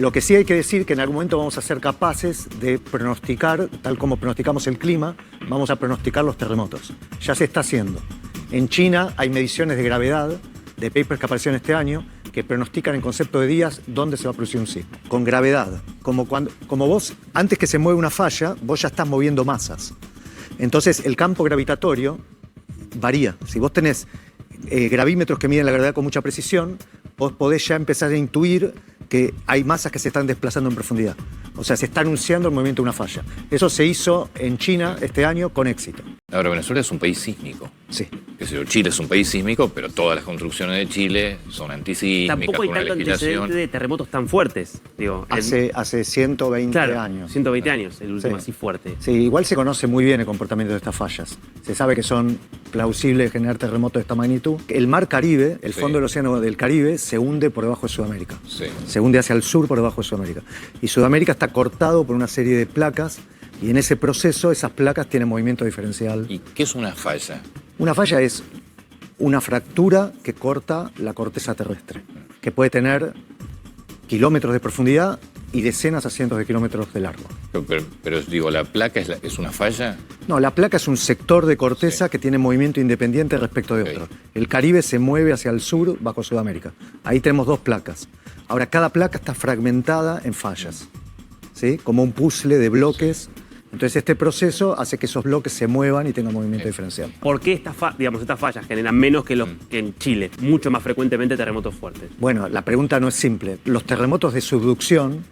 Lo que sí hay que decir que en algún momento vamos a ser capaces de pronosticar, tal como pronosticamos el clima, vamos a pronosticar los terremotos. Ya se está haciendo. En China hay mediciones de gravedad, de papers que aparecieron este año, que pronostican en concepto de días dónde se va a producir un sismo. Con gravedad. Como vos, antes que se mueve una falla, vos ya estás moviendo masas. Entonces el campo gravitatorio varía. Si vos tenés gravímetros que miden la gravedad con mucha precisión, vos podés ya empezar a intuir que hay masas que se están desplazando en profundidad. O sea, se está anunciando el movimiento de una falla. Eso se hizo en China este año con éxito. Ahora, Venezuela es un país sísmico. Sí. Chile es un país sísmico, pero todas las construcciones de Chile son antisísmicas. Tampoco hay con una tanto legislación antecedente de terremotos tan fuertes. Digo, Hace 120 años. 120 años, el último así fuerte. Sí, igual se conoce muy bien el comportamiento de estas fallas. Se sabe que son plausibles generar terremotos de esta magnitud. El mar Caribe, el fondo del océano del Caribe, se hunde por debajo de Sudamérica. Sí. Se hunde hacia el sur por debajo de Sudamérica. Y Sudamérica está cortado por una serie de placas y en ese proceso esas placas tienen movimiento diferencial. ¿Y qué es una falla? Una falla es una fractura que corta la corteza terrestre, que puede tener kilómetros de profundidad y decenas a cientos de kilómetros de largo. Pero digo, ¿la placa es una falla? No, la placa es un sector de corteza que tiene movimiento independiente respecto de otro. El Caribe se mueve hacia el sur bajo Sudamérica. Ahí tenemos dos placas. Ahora, cada placa está fragmentada en fallas, ¿sí? Como un puzzle de bloques. Entonces este proceso hace que esos bloques se muevan y tengan movimiento diferencial. ¿Por qué estas fallas generan menos que en Chile? Mucho más frecuentemente terremotos fuertes. Bueno, la pregunta no es simple. Los terremotos de subducción,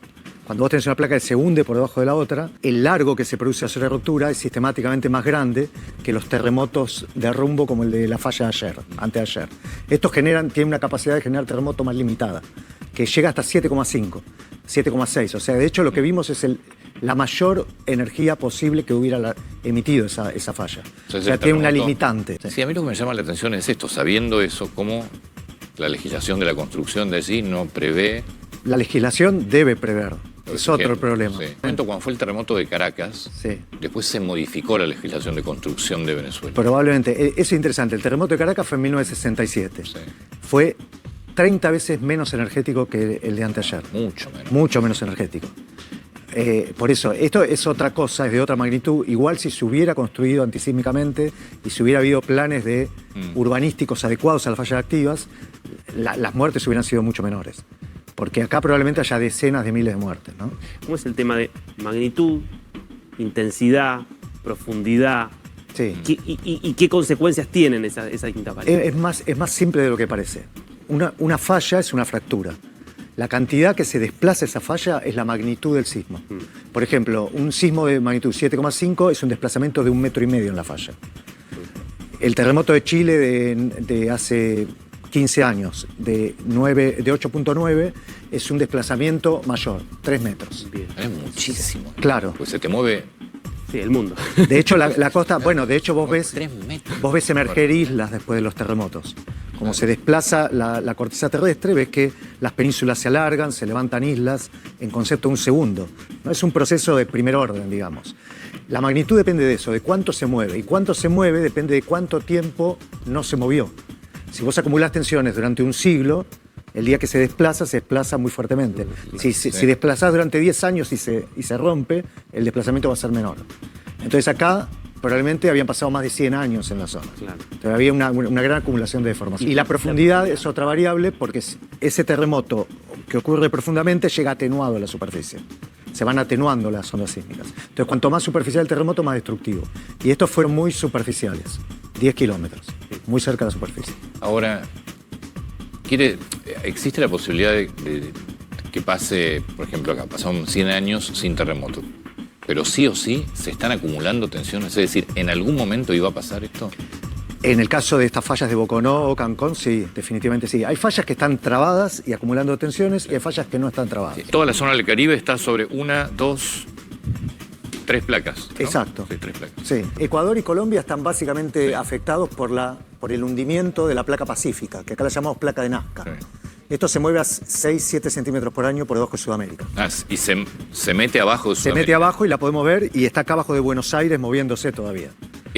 cuando vos tenés una placa que se hunde por debajo de la otra, el largo que se produce a su ruptura es sistemáticamente más grande que los terremotos de rumbo como el de la falla de ayer, anteayer. Estos tienen una capacidad de generar terremoto más limitada, que llega hasta 7,5, 7,6. O sea, de hecho lo que vimos es la mayor energía posible que hubiera emitido esa falla. O sea, tiene una limitante. Sí, a mí lo que me llama la atención es esto, sabiendo eso, cómo la legislación de la construcción de allí no prevé... La legislación debe prever. Es otro el problema. Sí. Cuando fue el terremoto de Caracas, después se modificó la legislación de construcción de Venezuela. Probablemente. Eso es interesante. El terremoto de Caracas fue en 1967. Sí. Fue 30 veces menos energético que el de anteayer. Mucho menos. Mucho menos energético. Por eso, esto es otra cosa, es de otra magnitud. Igual si se hubiera construido antisísmicamente y si hubiera habido planes urbanísticos adecuados a las fallas activas, las muertes hubieran sido mucho menores. Porque acá probablemente haya decenas de miles de muertes, ¿no? ¿Cómo es el tema de magnitud, intensidad, profundidad? Sí. ¿Y qué consecuencias tienen esa distinta variedad? Es más simple de lo que parece. Una falla es una fractura. La cantidad que se desplaza esa falla es la magnitud del sismo. Por ejemplo, un sismo de magnitud 7,5 es un desplazamiento de 1,5 metros en la falla. El terremoto de Chile de hace 15 años, de 8,9, es un desplazamiento mayor, 3 metros. Bien. Es muchísimo. Claro. Pues se te mueve... Sí, el mundo. De hecho, la costa, bueno, de hecho vos ves emerger Bueno. islas después de los terremotos. Como se desplaza la corteza terrestre, ves que las penínsulas se alargan, se levantan islas en concepto de un segundo. ¿No? Es un proceso de primer orden, digamos. La magnitud depende de eso, de cuánto se mueve. Y cuánto se mueve depende de cuánto tiempo no se movió. Si vos acumulás tensiones durante un siglo, el día que se desplaza muy fuertemente. Si desplazás durante 10 años y se rompe, el desplazamiento va a ser menor. Entonces acá probablemente habían pasado más de 100 años en la zona. Claro. Entonces había una gran acumulación de deformación. Y la profundidad es otra variable porque ese terremoto que ocurre profundamente llega atenuado a la superficie. Se van atenuando las ondas sísmicas. Entonces cuanto más superficial el terremoto, más destructivo. Y estos fueron muy superficiales, 10 kilómetros, muy cerca de la superficie. Ahora, ¿existe la posibilidad de que pase, por ejemplo, acá pasaron 100 años sin terremoto? Pero sí o sí se están acumulando tensiones, es decir, ¿en algún momento iba a pasar esto? En el caso de estas fallas de Boconó o Cancón, sí, definitivamente sí. Hay fallas que están trabadas y acumulando tensiones y hay fallas que no están trabadas. Sí. Toda la zona del Caribe está sobre 1, 2, 3 placas, ¿no? Exacto. Sí, 3 placas. Sí. Ecuador y Colombia están básicamente afectados por el hundimiento de la placa pacífica, que acá la llamamos placa de Nazca. Sí. Esto se mueve a 6-7 centímetros por año por debajo de Sudamérica. Y se mete abajo de Sudamérica. Se mete abajo y la podemos ver y está acá abajo de Buenos Aires moviéndose todavía.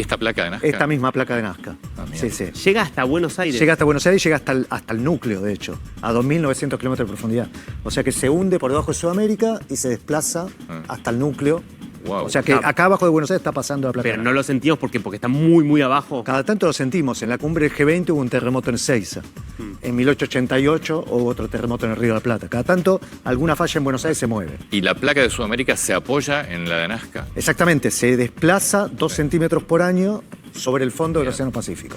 ¿Esta placa de Nazca? Esta misma placa de Nazca. Ah, mira. Sí, sí. Llega hasta Buenos Aires. Llega hasta Buenos Aires y llega hasta el núcleo, de hecho, a 2.900 kilómetros de profundidad. O sea que se hunde por debajo de Sudamérica y se desplaza hasta el núcleo. Wow. O sea que acá abajo de Buenos Aires está pasando la placa. Pero no lo sentimos porque está muy, muy abajo. Cada tanto lo sentimos. En la cumbre del G20 hubo un terremoto en Ezeiza. En 1888 hubo otro terremoto en el Río de la Plata. Cada tanto alguna falla en Buenos Aires se mueve. ¿Y la placa de Sudamérica se apoya en la de Nazca? Exactamente, se desplaza 2 centímetros por año sobre el fondo del Océano Pacífico.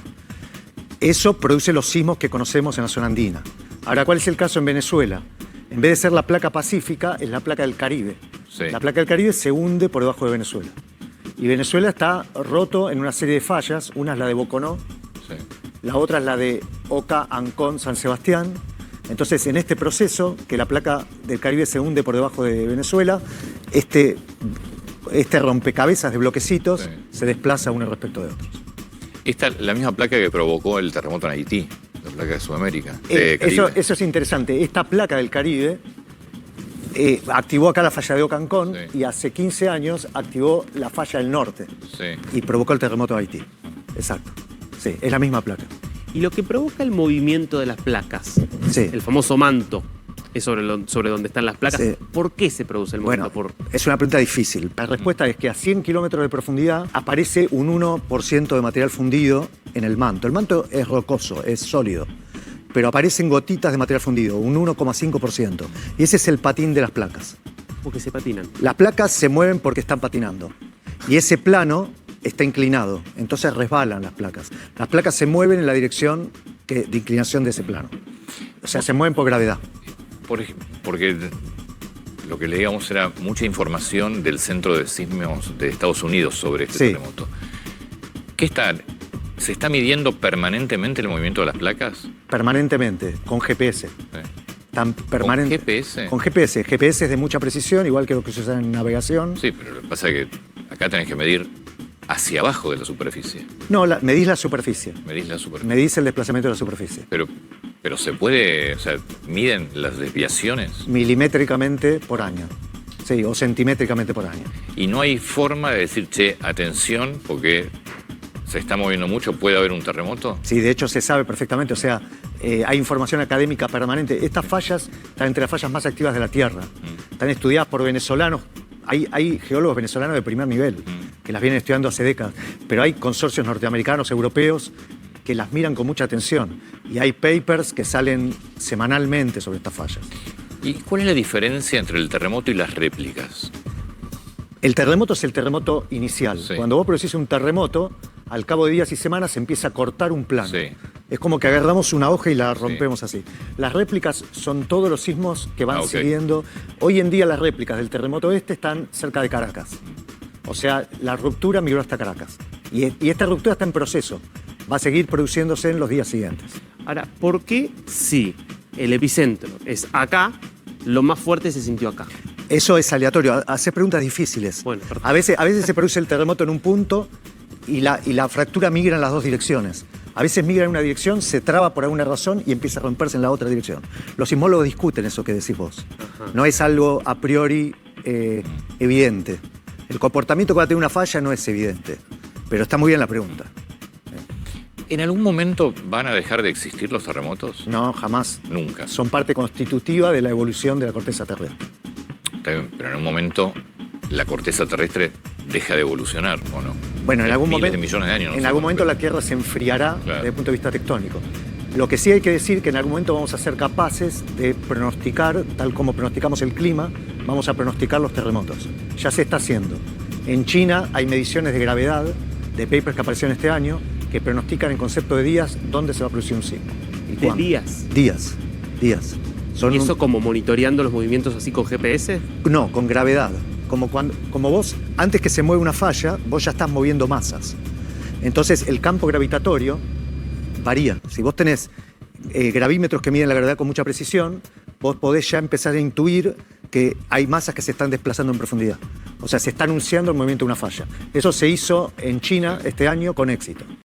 Eso produce los sismos que conocemos en la zona andina. Ahora, ¿cuál es el caso en Venezuela? En vez de ser la placa pacífica, es la placa del Caribe. Sí. La placa del Caribe se hunde por debajo de Venezuela. Y Venezuela está roto en una serie de fallas. Una es la de Boconó, Sí. la otra es la de Oca, Ancón, San Sebastián. Entonces, en este proceso, que la placa del Caribe se hunde por debajo de Venezuela, este rompecabezas de bloquecitos Sí. se desplaza uno respecto de otros. Esta es la misma placa que provocó el terremoto en Haití, la placa de Sudamérica. de Eso Caribe. es interesante. Esta placa del Caribe activó acá la falla de Ocancón Sí. y hace 15 años activó la falla del norte Sí. y provocó el terremoto de Haití. Exacto. Sí, es la misma placa. Y lo que provoca el movimiento de las placas, Sí. el famoso manto, es sobre donde están las placas. Sí. ¿Por qué se produce el Bueno, movimiento? es una pregunta difícil. La respuesta es que a 100 kilómetros de profundidad aparece un 1% de material fundido en el manto. El manto es rocoso, es sólido, pero aparecen gotitas de material fundido, un 1,5%. Y ese es el patín de las placas. Porque se patinan. Las placas se mueven porque están patinando. Y ese plano está inclinado, entonces resbalan las placas. Las placas se mueven en la dirección de inclinación de ese plano. O sea, se mueven por gravedad. Porque lo que leíamos era mucha información del Centro de Sismos de Estados Unidos sobre este Sí. terremoto. ¿Se está midiendo permanentemente el movimiento de las placas? Permanentemente, con GPS. Tan permanente. GPS? Con GPS. GPS es de mucha precisión, igual que lo que se usa en navegación. Sí, pero lo que pasa es que acá tenés que medir hacia abajo de la superficie. No, medís la superficie. Medís la superficie. Medís el desplazamiento de la superficie. Pero se puede, o sea, miden las desviaciones Milimétricamente por año. Sí, o centimétricamente por año. y no hay forma de decir, che, atención, porque se está moviendo mucho, puede haber un terremoto. Sí, de hecho se sabe perfectamente, o sea, hay información académica permanente. Estas fallas están entre las fallas más activas de la Tierra. Están estudiadas por venezolanos. Hay geólogos venezolanos de primer nivel que las vienen estudiando hace décadas, pero hay consorcios norteamericanos, europeos, que las miran con mucha atención. Y hay papers que salen semanalmente sobre estas fallas. ¿Y cuál es la diferencia entre el terremoto y las réplicas? El terremoto es el terremoto inicial. Sí. Cuando vos producís un terremoto, al cabo de días y semanas se empieza a cortar un plano. Sí. Es como que agarramos una hoja y la rompemos así. Las réplicas son todos los sismos que van ok. siguiendo. Hoy en día las réplicas del terremoto este están cerca de Caracas. O sea, la ruptura migró hasta Caracas. Y esta ruptura está en proceso. Va a seguir produciéndose en los días siguientes. Ahora, ¿por qué si el epicentro es acá, lo más fuerte se sintió acá? Eso es aleatorio. Haces preguntas difíciles. Bueno, perfecto. a veces se produce el terremoto en un punto y la fractura migra en las dos direcciones. A veces migra en una dirección, se traba por alguna razón y empieza a romperse en la otra dirección. Los sismólogos discuten eso que decís vos. No es algo a priori evidente. El comportamiento que va a tener una falla no es evidente, pero está muy bien la pregunta. ¿En algún momento van a dejar de existir los terremotos? No, jamás. Nunca. Son parte constitutiva de la evolución de la corteza terrestre. Está bien, pero en un momento la corteza terrestre deja de evolucionar, ¿o no? Bueno, en algún Miles momento, de millones de años. no en sé algún cuánto, momento pero- la Tierra se enfriará Claro. desde el punto de vista tectónico. Lo que sí hay que decir que en algún momento vamos a ser capaces de pronosticar, tal como pronosticamos el clima, vamos a pronosticar los terremotos. Ya se está haciendo. En China hay mediciones de gravedad, de papers que aparecieron este año, que pronostican en concepto de días dónde se va a producir un sismo. ¿Y ¿De cuándo? días? Días. ¿Y eso como monitoreando los movimientos así con GPS? No, con gravedad. Como vos, antes que se mueva una falla, vos ya estás moviendo masas. Entonces el campo gravitatorio varía. Si vos tenés gravímetros que miden la gravedad con mucha precisión, vos podés ya empezar a intuir que hay masas que se están desplazando en profundidad. O sea, se está anunciando el movimiento de una falla. Eso se hizo en China este año con éxito.